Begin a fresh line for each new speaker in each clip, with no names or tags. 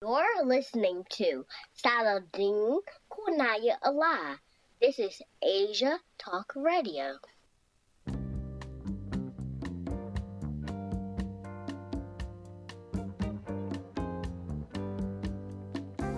You're listening to Saladin Kunaya Allah. This is Asia Talk Radio.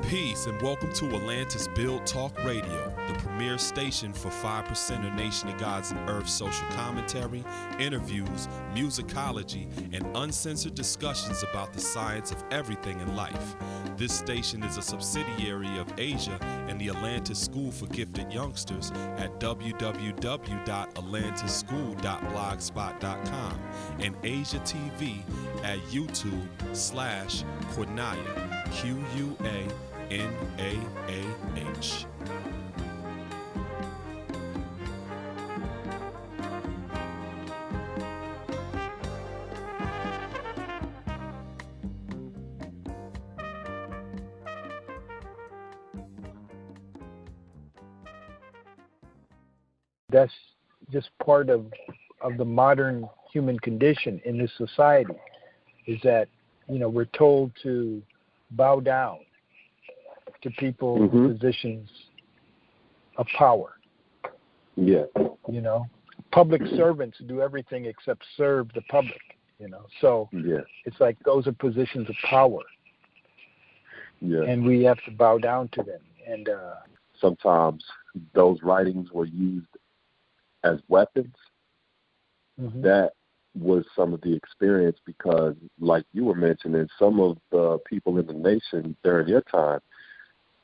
Peace and welcome to Atlantis Build Talk Radio, the premier station for 5% Nation of Gods and Earth social commentary, interviews, musicology, and uncensored discussions about the science of everything in life. This station is a subsidiary of Asia and the Atlantis School for Gifted Youngsters at www.atlantischool.blogspot.com and Asia TV at YouTube/Quinaya, QUANAAH.
That's just part of the modern human condition in this society, is that, we're told to bow down to people in positions of power.
Yeah.
Public servants do everything except serve the public, So It's like those are positions of power.
Yeah.
And we have to bow down to them. And
sometimes those writings were used as weapons. That was some of the experience because, like you were mentioning, some of the people in the nation during your time,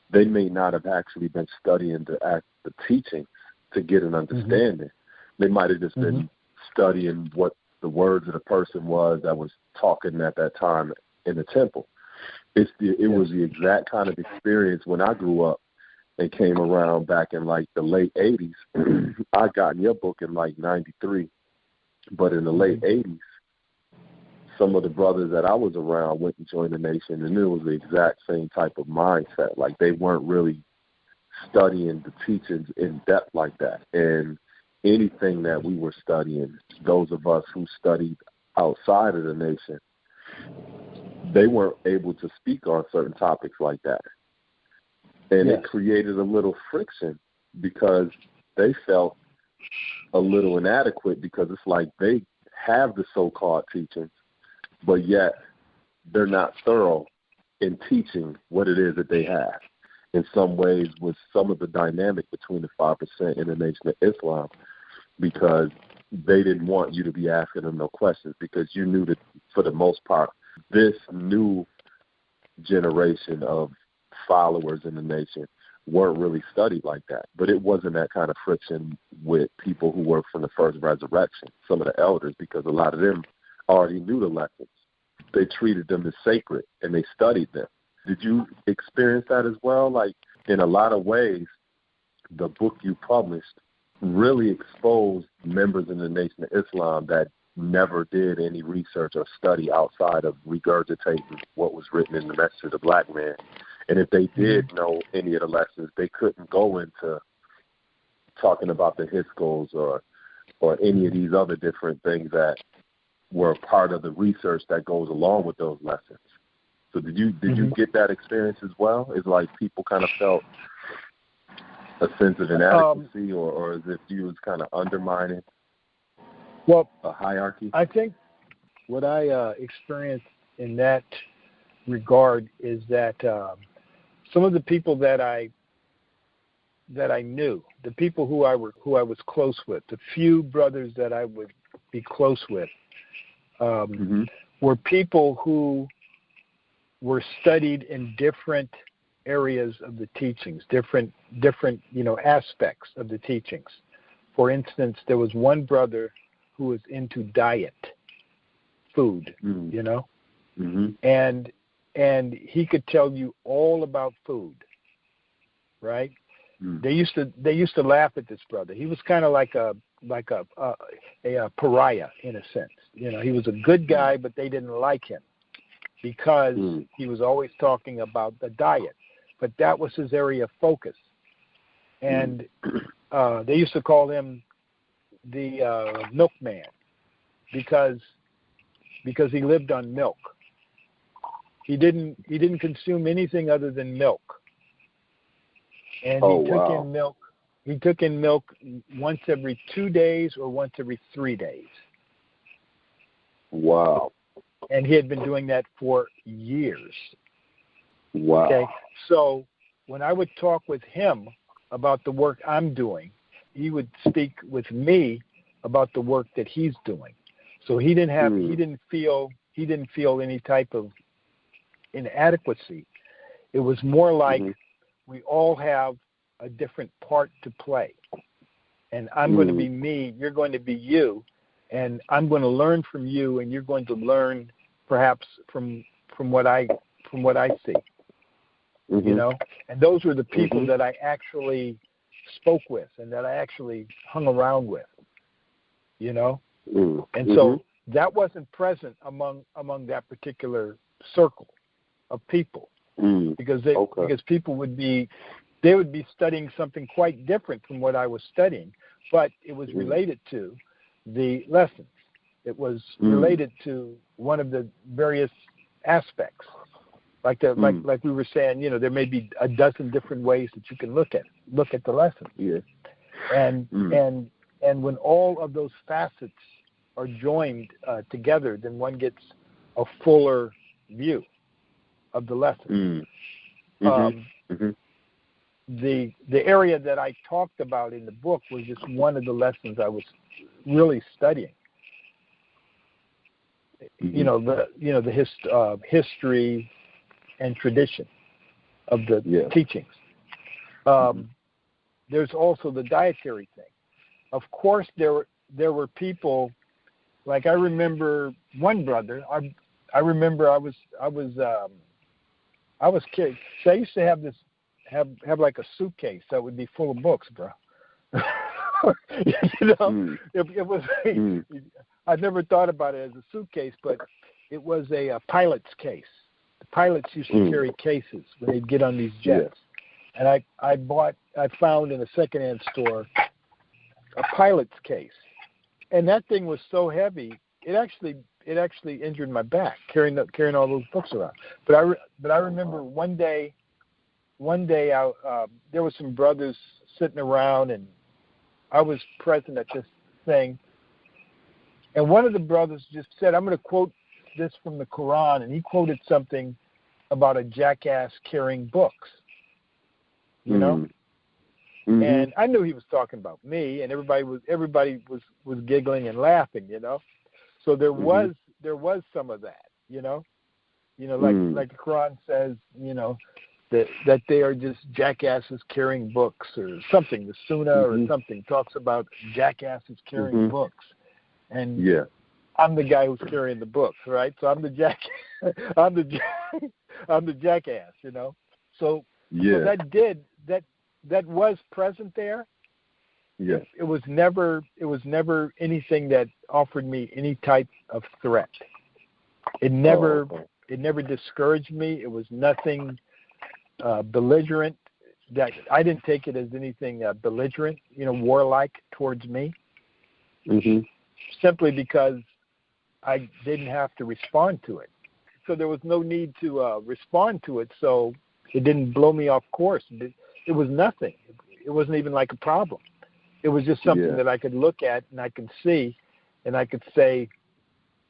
they may not have actually been studying the teachings to get an understanding. They might have just been studying what the words of the person was that was talking at that time in the temple. It was the exact kind of experience when I grew up and came around back in like the late 80s. I got in your book in like 93, but in the late 80s, some of the brothers that I was around went and joined the nation, and it was the exact same type of mindset. Like they weren't really studying the teachings in depth like that. And anything that we were studying, those of us who studied outside of the nation, they weren't able to speak on certain topics like that. And it created a little friction because they felt a little inadequate because it's like they have the so-called teachings, but yet they're not thorough in teaching what it is that they have. In some ways, with some of the dynamic between the 5% and the Nation of Islam, because they didn't want you to be asking them no questions because you knew that for the most part, this new generation of followers in the nation weren't really studied like that. But it wasn't that kind of friction with people who were from the first resurrection, some of the elders, because a lot of them already knew the lessons. They treated them as sacred, and they studied them. Did you experience that as well? Like, in a lot of ways, the book you published really exposed members in the Nation of Islam that never did any research or study outside of regurgitating what was written in the Message of the Black Man. And if they did know any of the lessons, they couldn't go into talking about the Hiskos or any of these other different things that were part of the research that goes along with those lessons. So did you get that experience as well? It's like people kind of felt a sense of inadequacy or as if you was kind of undermining a hierarchy?
I think what I experienced in that regard is that some of the people that I knew, the people who I was close with, the few brothers that I would be close with, were people who were studied in different areas of the teachings, different aspects of the teachings. For instance, there was one brother who was into diet, food, and he could tell you all about food, right? They used to laugh at this brother. He was kind of like a pariah in a sense. He was a good guy, but they didn't like him because he was always talking about the diet. But that was his area of focus. And they used to call him the milkman because he lived on milk. He didn't consume anything other than milk. And he took in milk once every 2 days or once every 3 days.
Wow.
And he had been doing that for years.
Wow.
Okay. So when I would talk with him about the work I'm doing, he would speak with me about the work that he's doing. So he didn't feel any type of inadequacy. It was more like we all have a different part to play. And I'm going to be me, you're going to be you, and I'm going to learn from you, and you're going to learn perhaps from what I see. You know? And those were the people that I actually spoke with and that I actually hung around with. You know? And so that wasn't present among that particular circle of people. Because people would be studying something quite different from what I was studying, but it was related to the lessons. It was related to one of the various aspects. Like we were saying, you know, there may be a dozen different ways that you can look at the lessons.
Yeah.
And when all of those facets are joined together, then one gets a fuller view of the lesson. The area that I talked about in the book was just one of the lessons I was really studying. The history and tradition of the teachings. There's also the dietary thing. Of course, there were people. Like I remember one brother. I remember I was kidding. So I used to have like a suitcase that would be full of books, bro. You know, it was. I never thought about it as a suitcase, but it was a pilot's case. The pilots used to carry cases when they'd get on these jets, and I found in a secondhand store a pilot's case, and that thing was so heavy it actually injured my back carrying all those books around. But I remember one day there were some brothers sitting around, and I was present at this thing, and one of the brothers just said, "I'm going to quote this from the Quran," and he quoted something about a jackass carrying books. You know. And I knew he was talking about me, and everybody was giggling and laughing, you know. So there was some of that, you know, like the Quran says, you know, that they are just jackasses carrying books or something. The Sunnah or something talks about jackasses carrying books, and I'm the guy who's carrying the books, right? So I'm the jackass, you know. So that was present there.
Yes.
It was never anything that offered me any type of threat. It never discouraged me. It was nothing belligerent. That I didn't take it as anything belligerent, you know, warlike towards me. Simply because I didn't have to respond to it. So there was no need to respond to it. So it didn't blow me off course. It was nothing. It wasn't even like a problem. It was just something that I could look at and I could see, and I could say,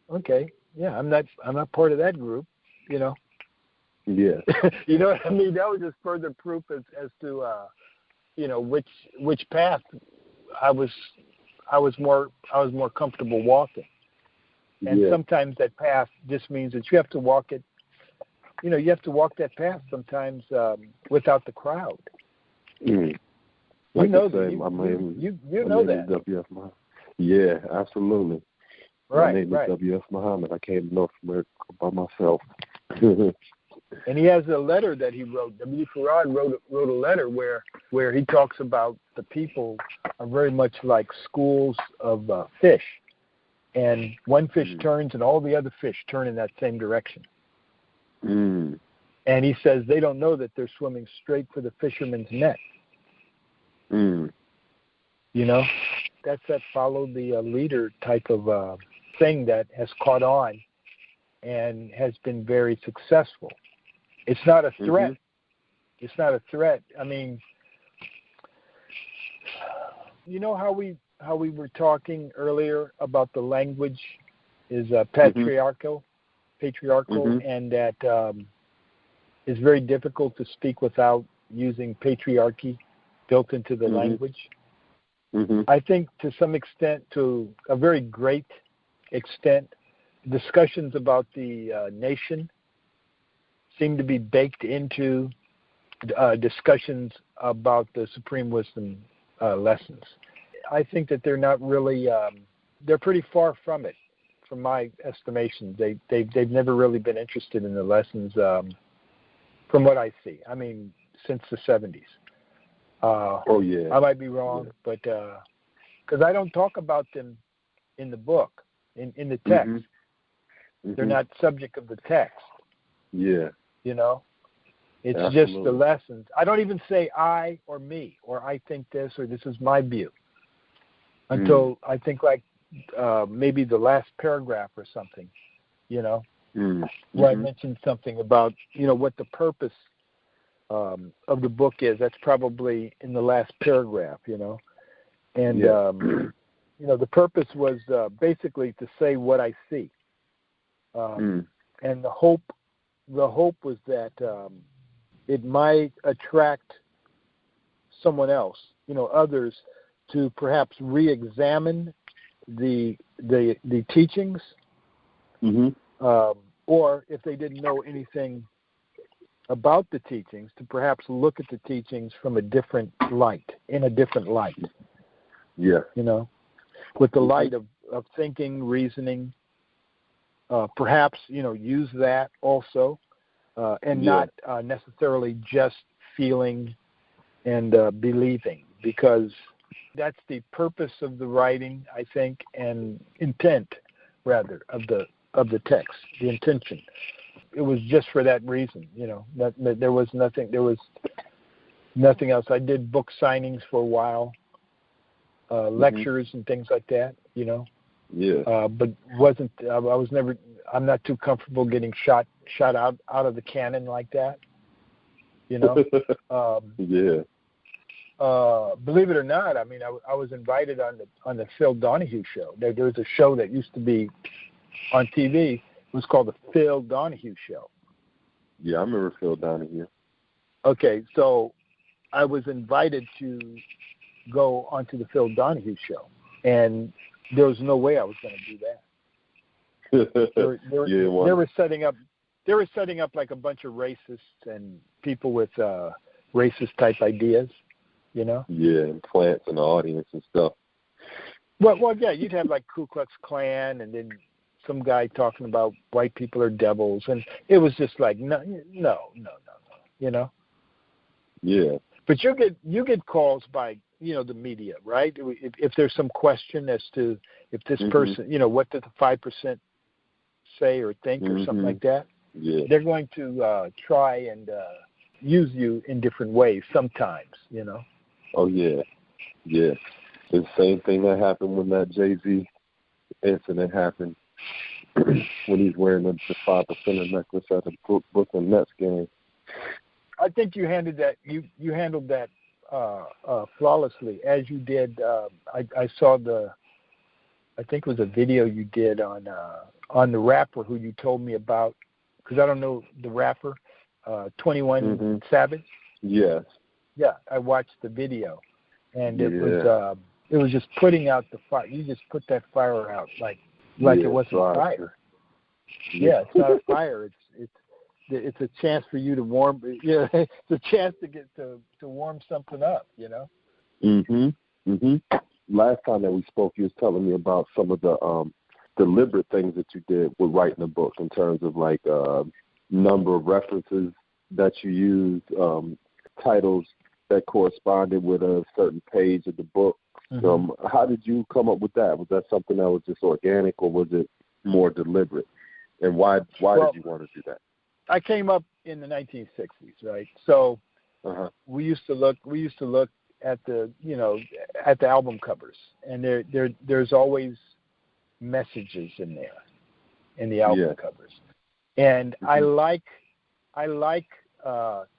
okay, yeah, I'm not part of that group, you know.
Yeah.
You know what I mean? That was just further proof as to you know, which path I was more comfortable walking. And sometimes that path just means that you have to walk it. You know, you have to walk that path sometimes without the crowd.
Like
you know
that.
You know that.
W.F. Muhammad. Yeah, absolutely.
Right,
my name is W.F. Muhammad. I came to North America by myself.
And he has a letter that he wrote. W. Farad wrote a letter where he talks about the people are very much like schools of fish. And one fish turns and all the other fish turn in that same direction. And he says they don't know that they're swimming straight for the fisherman's net. You know, that's that follow the leader type of thing that has caught on. and has been very successful. It's not a threat. It's not a threat. I mean, you know how we were talking earlier about the language is patriarchal, and that it's very difficult to speak without using patriarchy built into the language. I think to some extent, to a very great extent, discussions about the nation seem to be baked into discussions about the Supreme Wisdom lessons. I think that they're not really, they're pretty far from it, from my estimation. They've never really been interested in the lessons from what I see. I mean, since the 70s. I might be wrong, but because I don't talk about them in the book, in the text. They're not subject of the text. Yeah. You know? It's just the lessons. I don't even say I or me, or I think this, or this is my view, until I think like maybe the last paragraph or something, you know, where I mentioned something about, you know, what the purpose of the book is. That's probably in the last paragraph, you know. And, you know, the purpose was basically to say what I see. And the hope was that it might attract someone else, you know, others, to perhaps re-examine the teachings, or if they didn't know anything about the teachings, to perhaps look at the teachings from a different light, in a different light. Yeah. You know, with the light of thinking, reasoning, perhaps, you know, use that also, and not necessarily just feeling and believing, because that's the purpose of the writing, I think, and intent, rather, of the text, the intention. It was just for that reason, you know. That there was nothing else. I did book signings for a while, lectures and things like that, you know. Yeah. But I'm not too comfortable getting shot out of the cannon like that, you know. Believe it or not, I mean, I was invited on the Phil Donahue show. There was a show that used to be on TV. It was called the Phil Donahue Show. Yeah, I remember Phil Donahue. Okay, so I was invited to go onto the Phil Donahue show, and there was no way I was going to do that. They were setting up like a bunch of racists and people with racist type ideas, you know. Yeah, and plants in the audience and stuff. Well, yeah, you'd have like Ku Klux Klan, and then some guy talking about white people are devils, and it was just like no, you know. Yeah. But you get calls by, you know, the media, right? If there's some question as to if this person, you know, what did the 5% say or think or something like that, they're going to try and use you in different ways sometimes, you know. Oh, yeah. Yeah. The same thing that happened when that Jay-Z incident happened, when he's wearing the 5% necklace at the Brooklyn Nets game. I think you handled that flawlessly, as you did. I saw I think it was a video you did on the rapper who you told me about, because I don't know the rapper, 21 Savage. Yes. Yeah, I watched the video, and it was just putting out the fire. You just put that fire out like it wasn't a fire. Yeah, it's not a fire. It's a chance for you to warm. Yeah, it's a chance to get to warm something up, you know. Last time that we spoke, you was telling me about some of the deliberate things that you did with writing a book, in terms of like number of references that you used, titles that corresponded with a certain page of the book. How did you come up with that? Was that something that was just organic, or was it more deliberate? And why did you want to do that? I came up in the 1960s, right? So we used to look at the album covers, and there's always messages in there, in the album covers. And I like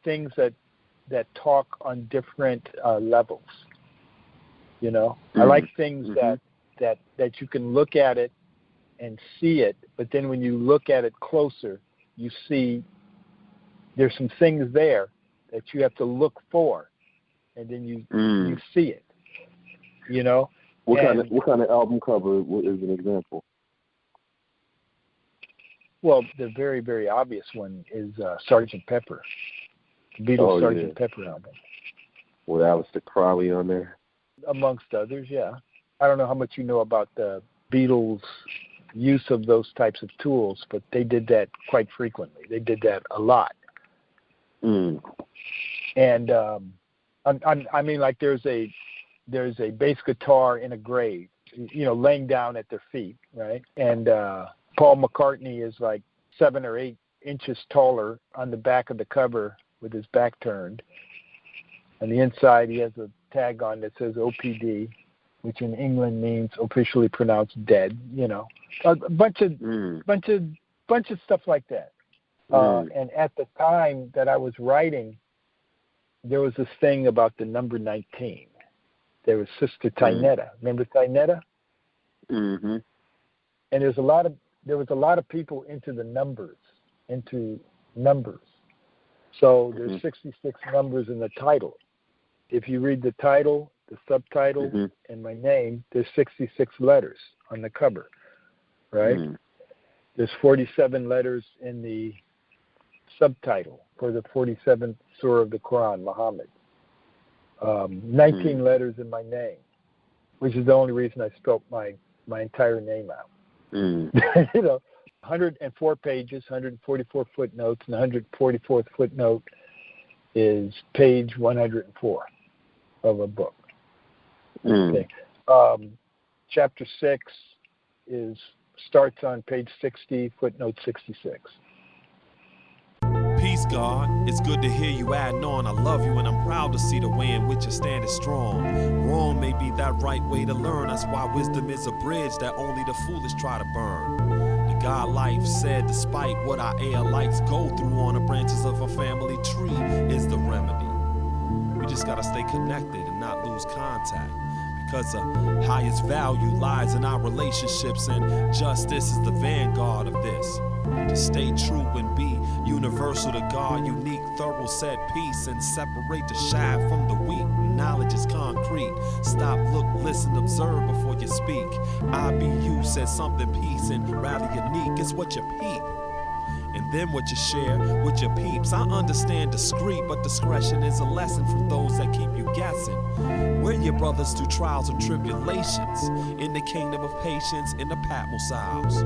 things that talk on different levels. You know, I like things that you can look at it and see it, but then when you look at it closer, you see there's some things there that you have to look for, and then you see it. You know,
what kind of album cover is an example?
Well, the very, very obvious one is Sgt. Pepper, the Beatles' Sgt. Pepper album.
With Aleister Crowley on there,
amongst others. Yeah, I don't know how much you know about the Beatles' use of those types of tools, but they did that quite frequently. They did that a lot. And I mean, like there's a bass guitar in a grave, you know, laying down at their feet, right? And Paul McCartney is like 7 or 8 inches taller on the back of the cover with his back turned. On the inside, he has a tag on that says OPD, which in England means officially pronounced dead. You know, a bunch of stuff like that. And at the time that I was writing, there was this thing about the number 19. There was Sister Tynetta. Remember Tynetta?
Mm-hmm.
And there was a lot of people into numbers. So there's 66 numbers in the title. If you read the title, the subtitle, and my name, there's 66 letters on the cover, right? There's 47 letters in the subtitle for the 47th surah of the Quran, Muhammad. 19 letters in my name, which is the only reason I spelled my entire name out. You know, 104 pages, 144 footnotes, and the 144th footnote is page 104 of a book. Okay. Chapter 6 starts on page 60, footnote 66.
Peace, God. It's good to hear you adding on. I love you and I'm proud to see the way in which you stand is strong. Wrong may be that right way to learn. That's why wisdom is a bridge that only the foolish try to burn. The God life said, despite what our air lights go through on the branches of a family tree is the remedy. We just gotta stay connected and not lose contact. Because the highest value lies in our relationships, and justice is the vanguard of this. To stay true and be universal to God, unique, thorough, set peace, and separate the shy from the weak. Knowledge is concrete. Stop, look, listen, observe before you speak. I be you, said something peace, and rather unique is what you peep. And then what you share with your peeps. I understand discreet, but discretion is a lesson for those that keep you guessing. We're your brothers through trials and tribulations, in the kingdom of patience, in the Patmos Isles.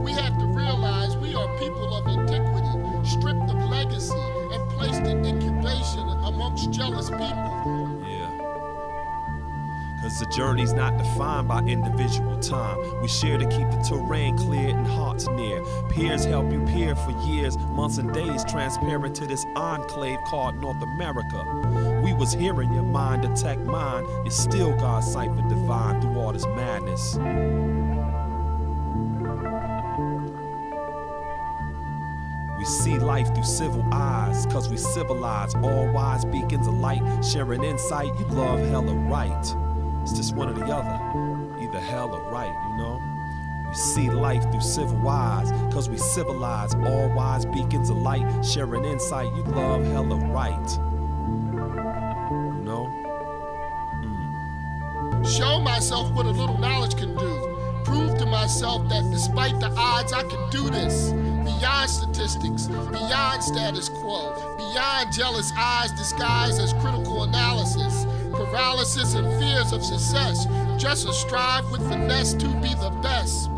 We have to realize we are people of antiquity, stripped of legacy, and placed in incubation amongst jealous people.
Yeah. Cause the journey's not defined by individual time. We share to keep the terrain clear and hearts near. Peers help you peer for years, months and days, transparent to this enclave called North America. We was here in your mind, detect mine. It's still God's cipher divine through all this madness. We see life through civil eyes, cause we civilize, all wise beacons of light, sharing insight. You love hell or right. It's just one or the other, either hell or right, you know? We see life through civil eyes, cause we civilize, all wise beacons of light, sharing insight. You love hell or right, you know?
Show myself what a little knowledge can do. Prove to myself that despite the odds, I can do this. Beyond statistics, beyond status quo, beyond jealous eyes disguised as critical analysis, paralysis and fears of success, just a strive with finesse to be the best.